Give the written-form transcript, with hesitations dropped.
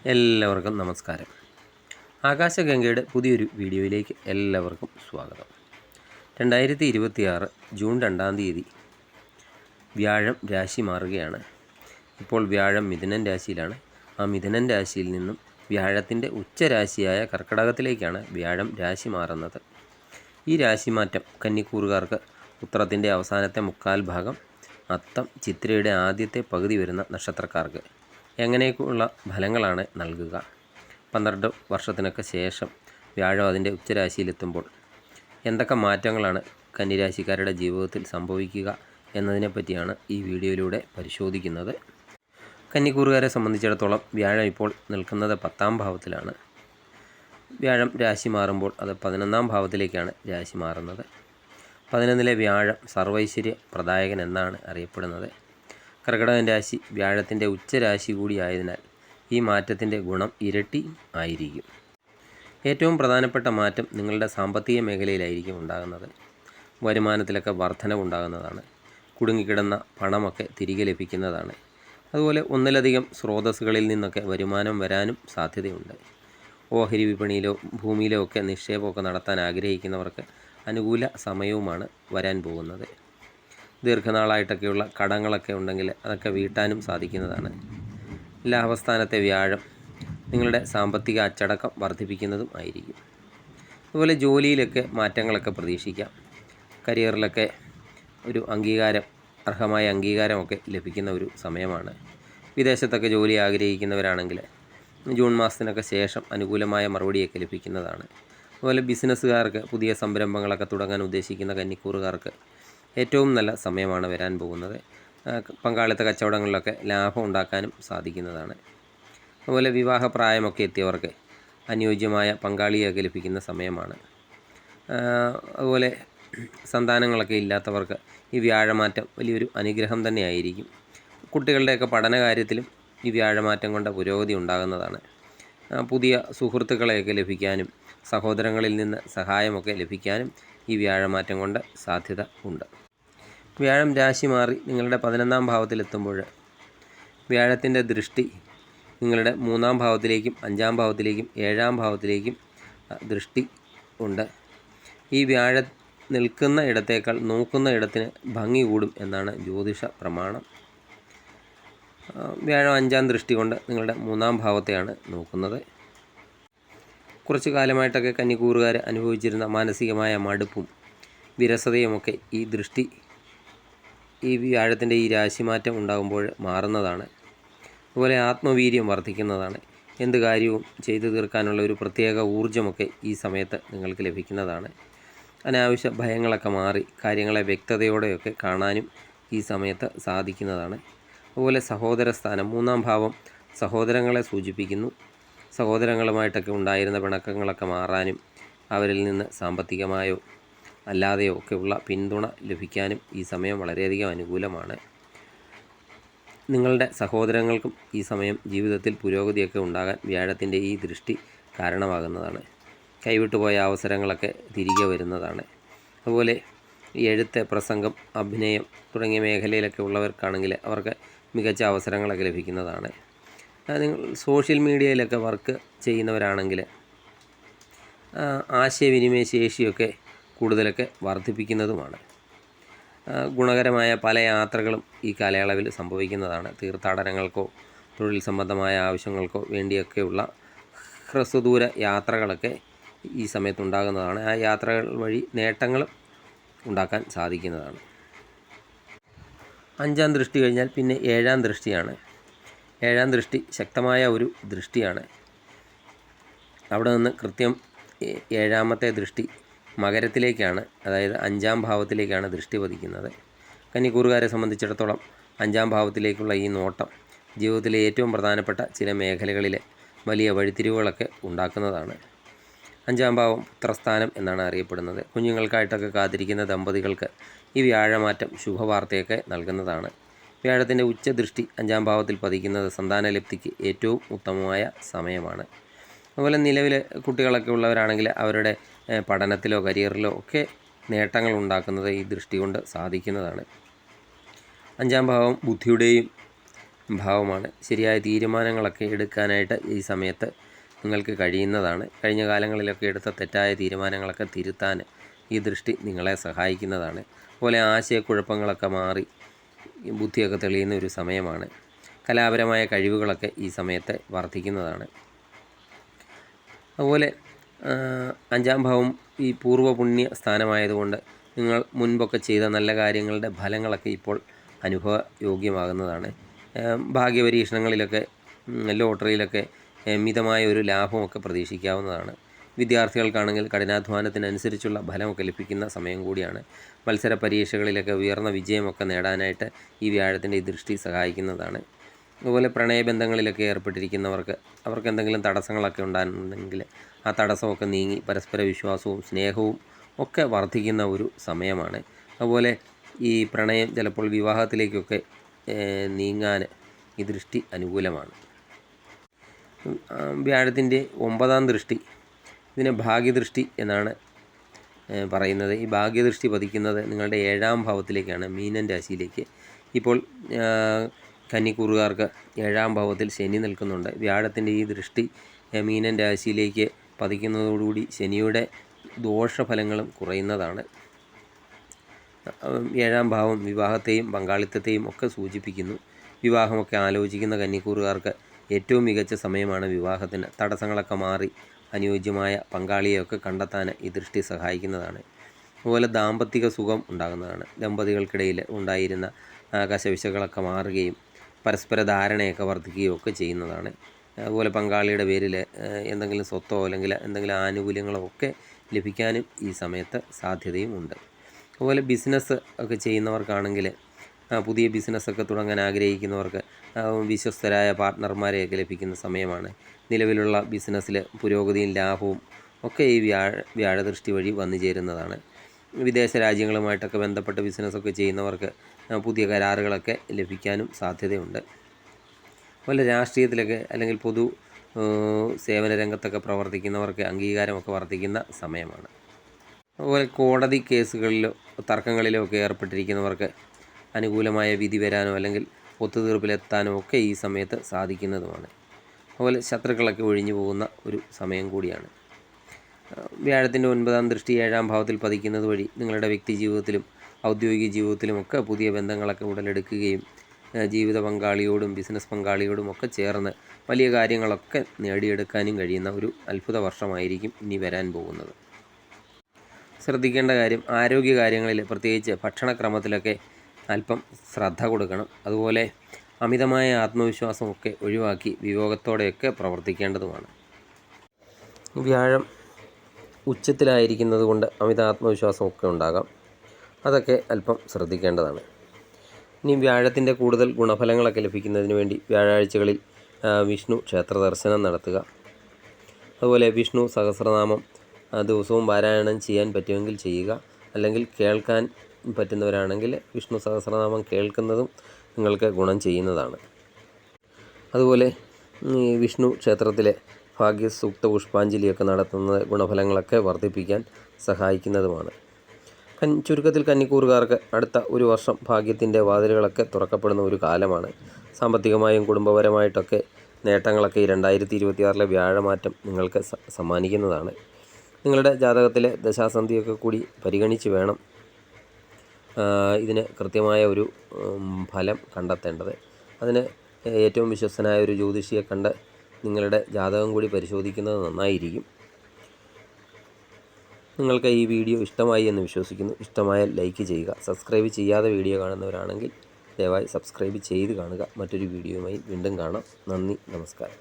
എല്ലാവർക്കും നമസ്കാരം. ആകാശഗംഗയുടെ പുതിയൊരു വീഡിയോയിലേക്ക് എല്ലാവർക്കും സ്വാഗതം. 2026 ജൂൺ 2-ാം തീയതി വ്യാഴം രാശി മാറുകയാണ്. ഇപ്പോൾ വ്യാഴം മിഥുനൻ രാശിയിലാണ്. ആ മിഥുനൻ രാശിയിൽ നിന്നും വ്യാഴത്തിൻ്റെ ഉച്ചരാശിയായ കർക്കിടകത്തിലേക്കാണ് വ്യാഴം രാശി മാറുന്നത്. ഈ രാശിമാറ്റം കന്നിക്കൂറുകാർക്ക് ഉത്രത്തിൻ്റെ അവസാനത്തെ മുക്കാൽ ഭാഗം, അത്തം ചിത്രയുടെ ആദ്യത്തെ പകുതി വരുന്ന നക്ഷത്രക്കാർക്ക് എങ്ങനെയൊക്കെയുള്ള ഫലങ്ങളാണ് നൽകുക? 12 വർഷത്തിനൊക്കെ ശേഷം വ്യാഴം അതിൻ്റെ ഉച്ചരാശിയിലെത്തുമ്പോൾ എന്തൊക്കെ മാറ്റങ്ങളാണ് കന്നിരാശിക്കാരുടെ ജീവിതത്തിൽ സംഭവിക്കുക എന്നതിനെപ്പറ്റിയാണ് ഈ വീഡിയോയിലൂടെ പരിശോധിക്കുന്നത്. കന്നിക്കൂറുകാരെ സംബന്ധിച്ചിടത്തോളം വ്യാഴം ഇപ്പോൾ നിൽക്കുന്നത് 10-ാം ഭാവത്തിലാണ്. വ്യാഴം രാശി മാറുമ്പോൾ അത് 11-ാം ഭാവത്തിലേക്കാണ് രാശി മാറുന്നത്. 11-ലെ വ്യാഴം സർവൈശ്വര്യ പ്രദായകൻ എന്നാണ് അറിയപ്പെടുന്നത്. കർക്കിടകൻ രാശി വ്യാഴത്തിൻ്റെ ഉച്ചരാശി കൂടിയായതിനാൽ ഈ മാറ്റത്തിൻ്റെ ഗുണം ഇരട്ടി ആയിരിക്കും. ഏറ്റവും പ്രധാനപ്പെട്ട മാറ്റം നിങ്ങളുടെ സാമ്പത്തിക മേഖലയിലായിരിക്കും ഉണ്ടാകുന്നത്. വരുമാനത്തിലൊക്കെ വർധനവുണ്ടാകുന്നതാണ്. കുടുങ്ങിക്കിടന്ന പണമൊക്കെ തിരികെ ലഭിക്കുന്നതാണ്. അതുപോലെ ഒന്നിലധികം സ്രോതസ്സുകളിൽ നിന്നൊക്കെ വരുമാനം വരാനും സാധ്യതയുണ്ട്. ഓഹരി വിപണിയിലോ ഭൂമിയിലോ ഒക്കെ നിക്ഷേപമൊക്കെ നടത്താൻ ആഗ്രഹിക്കുന്നവർക്ക് അനുകൂല സമയവുമാണ് വരാൻ പോകുന്നത്. ദീർഘനാളായിട്ടൊക്കെയുള്ള കടങ്ങളൊക്കെ ഉണ്ടെങ്കിൽ അതൊക്കെ വീട്ടാനും സാധിക്കുന്നതാണ്. ലാഭസ്ഥാനത്തെ വ്യാഴം നിങ്ങളുടെ സാമ്പത്തിക അച്ചടക്കം വർദ്ധിപ്പിക്കുന്നതും ആയിരിക്കും. അതുപോലെ ജോലിയിലൊക്കെ മാറ്റങ്ങളൊക്കെ പ്രതീക്ഷിക്കാം. കരിയറിലൊക്കെ ഒരു അർഹമായ അംഗീകാരമൊക്കെ ലഭിക്കുന്ന ഒരു സമയമാണ്. വിദേശത്തൊക്കെ ജോലി ആഗ്രഹിക്കുന്നവരാണെങ്കിൽ ജൂൺ മാസത്തിനൊക്കെ ശേഷം അനുകൂലമായ മറുപടിയൊക്കെ ലഭിക്കുന്നതാണ്. അതുപോലെ ബിസിനസ്സുകാർക്ക് പുതിയ സംരംഭങ്ങളൊക്കെ തുടങ്ങാൻ ഉദ്ദേശിക്കുന്ന കന്നിക്കൂറുകാർക്ക് ഏറ്റവും നല്ല സമയമാണ് വരാൻ പോകുന്നത്. പങ്കാളിത്ത കച്ചവടങ്ങളിലൊക്കെ ലാഭം ഉണ്ടാക്കാനും സാധിക്കുന്നതാണ്. അതുപോലെ വിവാഹപ്രായമൊക്കെ എത്തിയവർക്ക് അനുയോജ്യമായ പങ്കാളിയൊക്കെ ലഭിക്കുന്ന സമയമാണ്. അതുപോലെ സന്താനങ്ങളൊക്കെ ഇല്ലാത്തവർക്ക് ഈ വ്യാഴമാറ്റം വലിയൊരു അനുഗ്രഹം തന്നെയായിരിക്കും. കുട്ടികളുടെയൊക്കെ പഠന കാര്യത്തിലും ഈ വ്യാഴമാറ്റം കൊണ്ട് പുരോഗതി ഉണ്ടാകുന്നതാണ്. പുതിയ സുഹൃത്തുക്കളെയൊക്കെ ലഭിക്കാനും സഹോദരങ്ങളിൽ നിന്ന് സഹായമൊക്കെ ലഭിക്കാനും ഈ വ്യാഴമാറ്റം കൊണ്ട് സാധ്യത ഉണ്ട്. വ്യാഴം രാശി മാറി നിങ്ങളുടെ 11-ാം ഭാവത്തിലെത്തുമ്പോൾ വ്യാഴത്തിൻ്റെ ദൃഷ്ടി നിങ്ങളുടെ 3-ാം ഭാവത്തിലേക്കും 5-ാം ഭാവത്തിലേക്കും 7-ാം ഭാവത്തിലേക്കും ദൃഷ്ടി ഉണ്ട്. ഈ വ്യാഴം നിൽക്കുന്ന ഇടത്തേക്കാൾ നോക്കുന്ന ഇടത്തിന് ഭംഗി കൂടും എന്നാണ് ജ്യോതിഷ പ്രമാണം. വ്യാഴം 5-ാം ദൃഷ്ടി കൊണ്ട് നിങ്ങളുടെ 3-ാം ഭാവത്തെയാണ് നോക്കുന്നത്. കുറച്ചു കാലമായിട്ടൊക്കെ കന്നിക്കൂറുകാർ അനുഭവിച്ചിരുന്ന മാനസികമായ മടുപ്പും വിരസതയുമൊക്കെ ഈ വ്യാഴത്തിൻ്റെ ഈ രാശിമാറ്റം ഉണ്ടാകുമ്പോൾ മാറുന്നതാണ്. അതുപോലെ ആത്മവീര്യം വർദ്ധിക്കുന്നതാണ്. എന്ത് കാര്യവും ചെയ്തു തീർക്കാനുള്ള ഒരു പ്രത്യേക ഊർജ്ജമൊക്കെ ഈ സമയത്ത് നിങ്ങൾക്ക് ലഭിക്കുന്നതാണ്. അനാവശ്യ ഭയങ്ങളൊക്കെ മാറി കാര്യങ്ങളെ വ്യക്തതയോടെയൊക്കെ കാണാനും ഈ സമയത്ത് സാധിക്കുന്നതാണ്. അതുപോലെ സഹോദരസ്ഥാനം 3-ാം ഭാവം സഹോദരങ്ങളെ സൂചിപ്പിക്കുന്നു. സഹോദരങ്ങളുമായിട്ടൊക്കെ ഉണ്ടായിരുന്ന പിണക്കങ്ങളൊക്കെ മാറാനും അവരിൽ നിന്ന് സാമ്പത്തികമായോ അല്ലാതെയോ ഒക്കെയുള്ള പിന്തുണ ലഭിക്കാനും ഈ സമയം വളരെയധികം അനുകൂലമാണ്. നിങ്ങളുടെ സഹോദരങ്ങൾക്കും ഈ സമയം ജീവിതത്തിൽ പുരോഗതിയൊക്കെ ഉണ്ടാകാൻ വ്യാഴത്തിൻ്റെ ഈ ദൃഷ്ടി കാരണമാകുന്നതാണ്. കൈവിട്ടുപോയ അവസരങ്ങളൊക്കെ തിരികെ വരുന്നതാണ്. അതുപോലെ എഴുത്ത്, പ്രസംഗം, അഭിനയം തുടങ്ങിയ മേഖലയിലൊക്കെ ഉള്ളവർക്കാണെങ്കിൽ അവർക്ക് മികച്ച അവസരങ്ങളൊക്കെ ലഭിക്കുന്നതാണ്. നിങ്ങൾ സോഷ്യൽ മീഡിയയിലൊക്കെ വർക്ക് ചെയ്യുന്നവരാണെങ്കിൽ ആശയവിനിമയ ശേഷിയൊക്കെ കൂടുതലൊക്കെ വർദ്ധിപ്പിക്കുന്നതുമാണ്. ഗുണകരമായ പല യാത്രകളും ഈ കാലയളവിൽ സംഭവിക്കുന്നതാണ്. തീർത്ഥാടനങ്ങൾക്കോ തൊഴിൽ സംബന്ധമായ ആവശ്യങ്ങൾക്കോ വേണ്ടിയൊക്കെയുള്ള ഹ്രസ്വദൂര യാത്രകളൊക്കെ ഈ സമയത്തുണ്ടാകുന്നതാണ്. ആ യാത്രകൾ വഴി നേട്ടങ്ങളും ഉണ്ടാക്കാൻ സാധിക്കുന്നതാണ്. 5-ാം ദൃഷ്ടി കഴിഞ്ഞാൽ പിന്നെ 7-ാം ദൃഷ്ടിയാണ്. 7-ാം ദൃഷ്ടി ശക്തമായ ഒരു ദൃഷ്ടിയാണ്. അവിടെ നിന്ന് കൃത്യം 7-ാമത്തെ ദൃഷ്ടി മകരത്തിലേക്കാണ്, അതായത് 5-ാം ഭാവത്തിലേക്കാണ് ദൃഷ്ടി പതിക്കുന്നത്. കന്നിക്കൂറുകാരെ സംബന്ധിച്ചിടത്തോളം 5-ാം ഭാവത്തിലേക്കുള്ള ഈ നോട്ടം ജീവിതത്തിലെ ഏറ്റവും പ്രധാനപ്പെട്ട ചില മേഖലകളിൽ വലിയ വഴിത്തിരിവുകളൊക്കെ ഉണ്ടാക്കുന്നതാണ്. 5-ാം ഭാവം പുത്രസ്ഥാനം എന്നാണ് അറിയപ്പെടുന്നത്. കുഞ്ഞുങ്ങൾക്കായിട്ടൊക്കെ കാത്തിരിക്കുന്ന ദമ്പതികൾക്ക് ഈ വ്യാഴമാറ്റം ശുഭവാർത്തയൊക്കെ നൽകുന്നതാണ്. വ്യാഴത്തിൻ്റെ ഉച്ചദൃഷ്ടി 5-ാം ഭാവത്തിൽ പതിക്കുന്നത് സന്താനലബ്ധിക്ക് ഏറ്റവും ഉത്തമമായ സമയമാണ്. അതുപോലെ നിലവിൽ കുട്ടികളൊക്കെ ഉള്ളവരാണെങ്കിൽ അവരുടെ പഠനത്തിലോ കരിയറിലോ ഒക്കെ നേട്ടങ്ങൾ ഉണ്ടാക്കുന്നത് ഈ ദൃഷ്ടി കൊണ്ട് സാധിക്കുന്നതാണ്. 5-ാം ഭാവം ബുദ്ധിയുടെയും ഭാവമാണ്. ശരിയായ തീരുമാനങ്ങളൊക്കെ എടുക്കാനായിട്ട് ഈ സമയത്ത് നിങ്ങൾക്ക് കഴിയുന്നതാണ്. കഴിഞ്ഞ കാലങ്ങളിലൊക്കെ എടുത്ത തെറ്റായ തീരുമാനങ്ങളൊക്കെ തിരുത്താൻ ഈ ദൃഷ്ടി നിങ്ങളെ സഹായിക്കുന്നതാണ്. അതുപോലെ ആശയക്കുഴപ്പങ്ങളൊക്കെ മാറി ബുദ്ധിയൊക്കെ തെളിയുന്ന ഒരു സമയമാണ്. കലാപരമായ കഴിവുകളൊക്കെ ഈ സമയത്ത് വർദ്ധിക്കുന്നതാണ്. അതുപോലെ 5-ാം ഭാവം ഈ പൂർവ്വപുണ്യ സ്ഥാനമായതുകൊണ്ട് നിങ്ങൾ മുൻപൊക്കെ ചെയ്ത നല്ല കാര്യങ്ങളുടെ ഫലങ്ങളൊക്കെ ഇപ്പോൾ അനുഭവയോഗ്യമാകുന്നതാണ്. ഭാഗ്യപരീക്ഷണങ്ങളിലൊക്കെ ലോട്ടറിയിലൊക്കെ മിതമായ ഒരു ലാഭമൊക്കെ പ്രതീക്ഷിക്കാവുന്നതാണ്. വിദ്യാർത്ഥികൾക്കാണെങ്കിൽ കഠിനാധ്വാനത്തിനനുസരിച്ചുള്ള ഫലമൊക്കെ ലഭിക്കുന്ന സമയം കൂടിയാണ്. മത്സര പരീക്ഷകളിലൊക്കെ ഉയർന്ന വിജയമൊക്കെ നേടാനായിട്ട് ഈ വ്യാഴത്തിൻ്റെ ഈ ദൃഷ്ടി സഹായിക്കുന്നതാണ്. അതുപോലെ പ്രണയബന്ധങ്ങളിലൊക്കെ ഏർപ്പെട്ടിരിക്കുന്നവർക്ക് അവർക്ക് എന്തെങ്കിലും തടസ്സങ്ങളൊക്കെ ഉണ്ടാകുന്നുണ്ടെങ്കിൽ ആ തടസ്സമൊക്കെ നീങ്ങി പരസ്പര വിശ്വാസവും സ്നേഹവും ഒക്കെ വർദ്ധിക്കുന്ന ഒരു സമയമാണ്. അതുപോലെ ഈ പ്രണയം ചിലപ്പോൾ വിവാഹത്തിലേക്കൊക്കെ നീങ്ങാൻ ഈ ദൃഷ്ടി അനുകൂലമാണ്. വ്യാഴത്തിൻ്റെ 9-ാം ദൃഷ്ടി, ഇതിനെ ഭാഗ്യദൃഷ്ടി എന്നാണ് പറയുന്നത്. ഈ ഭാഗ്യദൃഷ്ടി പതിക്കുന്നത് നിങ്ങളുടെ 7-ാം ഭാവത്തിലേക്കാണ്, മീനൻ രാശിയിലേക്ക്. ഇപ്പോൾ കന്നിക്കൂറുകാർക്ക് 7-ാം ഭാവത്തിൽ ശനി നിൽക്കുന്നുണ്ട്. വ്യാഴത്തിൻ്റെ ഈ ദൃഷ്ടി മീനൻ രാശിയിലേക്ക് പതിക്കുന്നതോടുകൂടി ശനിയുടെ ദോഷഫലങ്ങളും കുറയുന്നതാണ്. 7-ാം ഭാവം വിവാഹത്തെയും പങ്കാളിത്തത്തെയും ഒക്കെ സൂചിപ്പിക്കുന്നു. വിവാഹമൊക്കെ ആലോചിക്കുന്ന കന്നിക്കൂറുകാർക്ക് ഏറ്റവും മികച്ച സമയമാണ് വിവാഹത്തിന്. തടസ്സങ്ങളൊക്കെ മാറി അനുയോജ്യമായ പങ്കാളിയെയൊക്കെ കണ്ടെത്താൻ ഈ ദൃഷ്ടി സഹായിക്കുന്നതാണ്. അതുപോലെ ദാമ്പത്തിക സുഖം ഉണ്ടാകുന്നതാണ്. ദമ്പതികൾക്കിടയിൽ ഉണ്ടായിരുന്ന കശവിശകളൊക്കെ മാറുകയും പരസ്പര ധാരണയൊക്കെ വർദ്ധിക്കുകയും ഒക്കെ ചെയ്യുന്നതാണ്. അതുപോലെ പങ്കാളിയുടെ പേരിൽ എന്തെങ്കിലും സ്വത്തോ അല്ലെങ്കിൽ എന്തെങ്കിലും ആനുകൂല്യങ്ങളോ ഒക്കെ ലഭിക്കാനും ഈ സമയത്ത് സാധ്യതയും ഉണ്ട്. അതുപോലെ ബിസിനസ് ഒക്കെ ചെയ്യുന്നവർക്കാണെങ്കിൽ പുതിയ ബിസിനസ്സൊക്കെ തുടങ്ങാൻ ആഗ്രഹിക്കുന്നവർക്ക് വിശ്വസ്തരായ പാർട്ട്ണർമാരെയൊക്കെ ലഭിക്കുന്ന സമയമാണ്. നിലവിലുള്ള ബിസിനസ്സിൽ പുരോഗതിയും ലാഭവും ഒക്കെ ഈ വ്യാഴദൃഷ്ടി വഴി വന്നു ചേരുന്നതാണ്. വിദേശ രാജ്യങ്ങളുമായിട്ടൊക്കെ ബന്ധപ്പെട്ട ബിസിനസ്സൊക്കെ ചെയ്യുന്നവർക്ക് പുതിയ കരാറുകളൊക്കെ ലഭിക്കാനും സാധ്യതയുണ്ട്. അതുപോലെ രാഷ്ട്രീയത്തിലൊക്കെ അല്ലെങ്കിൽ പൊതു സേവന രംഗത്തൊക്കെ പ്രവർത്തിക്കുന്നവർക്ക് അംഗീകാരമൊക്കെ വർദ്ധിക്കുന്ന സമയമാണ്. അതുപോലെ കോടതി കേസുകളിലോ തർക്കങ്ങളിലോ ഒക്കെ ഏർപ്പെട്ടിരിക്കുന്നവർക്ക് അനുകൂലമായ വിധി വരാനോ അല്ലെങ്കിൽ ഒത്തുതീർപ്പിലെത്താനോ ഒക്കെ ഈ സമയത്ത് സാധിക്കുന്നതുമാണ്. അതുപോലെ ശത്രുക്കളൊക്കെ ഒഴിഞ്ഞു പോകുന്ന ഒരു സമയം കൂടിയാണ്. വ്യാഴത്തിൻ്റെ 9-ാം ദൃഷ്ടി 7-ാം ഭാവത്തിൽ പതിക്കുന്നത് വഴി നിങ്ങളുടെ വ്യക്തി ജീവിതത്തിലും ഔദ്യോഗിക ജീവിതത്തിലുമൊക്കെ പുതിയ ബന്ധങ്ങളൊക്കെ ഉടലെടുക്കുകയും ജീവിത പങ്കാളിയോടും ബിസിനസ് പങ്കാളിയോടും ഒക്കെ ചേർന്ന് വലിയ കാര്യങ്ങളൊക്കെ നേടിയെടുക്കാനും കഴിയുന്ന ഒരു അത്ഭുത വർഷമായിരിക്കും ഇനി വരാൻ പോകുന്നത്. ശ്രദ്ധിക്കേണ്ട കാര്യം, ആരോഗ്യ കാര്യങ്ങളിൽ പ്രത്യേകിച്ച് ഭക്ഷണക്രമത്തിലൊക്കെ അല്പം ശ്രദ്ധ കൊടുക്കണം. അതുപോലെ അമിതമായ ആത്മവിശ്വാസമൊക്കെ ഒഴിവാക്കി വിവേകത്തോടെയൊക്കെ പ്രവർത്തിക്കേണ്ടതുമാണ്. വ്യാഴം ഉച്ചത്തിലായിരിക്കുന്നത് കൊണ്ട് അമിത ആത്മവിശ്വാസമൊക്കെ ഉണ്ടാകാം. അതൊക്കെ അല്പം ശ്രദ്ധിക്കേണ്ടതാണ്. ഇനി വ്യാഴത്തിൻ്റെ കൂടുതൽ ഗുണഫലങ്ങളൊക്കെ ലഭിക്കുന്നതിന് വേണ്ടി വ്യാഴാഴ്ചകളിൽ വിഷ്ണു ക്ഷേത്ര ദർശനം നടത്തുക. അതുപോലെ വിഷ്ണു സഹസ്രനാമം ദിവസവും പാരായണം ചെയ്യാൻ പറ്റുമെങ്കിൽ ചെയ്യുക. അല്ലെങ്കിൽ കേൾക്കാൻ പറ്റുന്നവരാണെങ്കിൽ വിഷ്ണു സഹസ്രനാമം കേൾക്കുന്നതും നിങ്ങൾക്ക് ഗുണം ചെയ്യുന്നതാണ്. അതുപോലെ വിഷ്ണു ക്ഷേത്രത്തിലെ ഭാഗ്യസൂക്ത പുഷ്പാഞ്ജലിയൊക്കെ നടത്തുന്നത് ഗുണഫലങ്ങളൊക്കെ വർദ്ധിപ്പിക്കാൻ സഹായിക്കുന്നതുമാണ്. ചുരുക്കത്തിൽ കന്നിക്കൂറുകാർക്ക് അടുത്ത ഒരു വർഷം ഭാഗ്യത്തിൻ്റെ വാതിലുകളൊക്കെ തുറക്കപ്പെടുന്ന ഒരു കാലമാണ്. സാമ്പത്തികമായും കുടുംബപരമായിട്ടൊക്കെ നേട്ടങ്ങളൊക്കെ ഈ 2026 വ്യാഴമാറ്റം നിങ്ങൾക്ക് സമ്മാനിക്കുന്നതാണ്. നിങ്ങളുടെ ജാതകത്തിലെ ദശാസന്ധിയൊക്കെ കൂടി പരിഗണിച്ച് വേണം ഇതിന് കൃത്യമായ ഒരു ഫലം കണ്ടെത്തേണ്ടത്. അതിന് ഏറ്റവും വിശ്വസ്തനായ ഒരു ജ്യോതിഷിയെ കണ്ട് നിങ്ങളുടെ ജാതകം കൂടി പരിശോധിക്കുന്നത് നന്നായിരിക്കും. നിങ്ങൾക്ക് ഈ വീഡിയോ ഇഷ്ടമായി എന്ന് വിശ്വസിക്കുന്നു. ഇഷ്ടമായാൽ ലൈക്ക് ചെയ്യുക. സബ്സ്ക്രൈബ് ചെയ്യാതെ വീഡിയോ കാണുന്നവരാണെങ്കിൽ ദയവായി സബ്സ്ക്രൈബ് ചെയ്ത് കാണുക. മറ്റൊരു വീഡിയോയുമായി വീണ്ടും കാണാം. നന്ദി, നമസ്കാരം.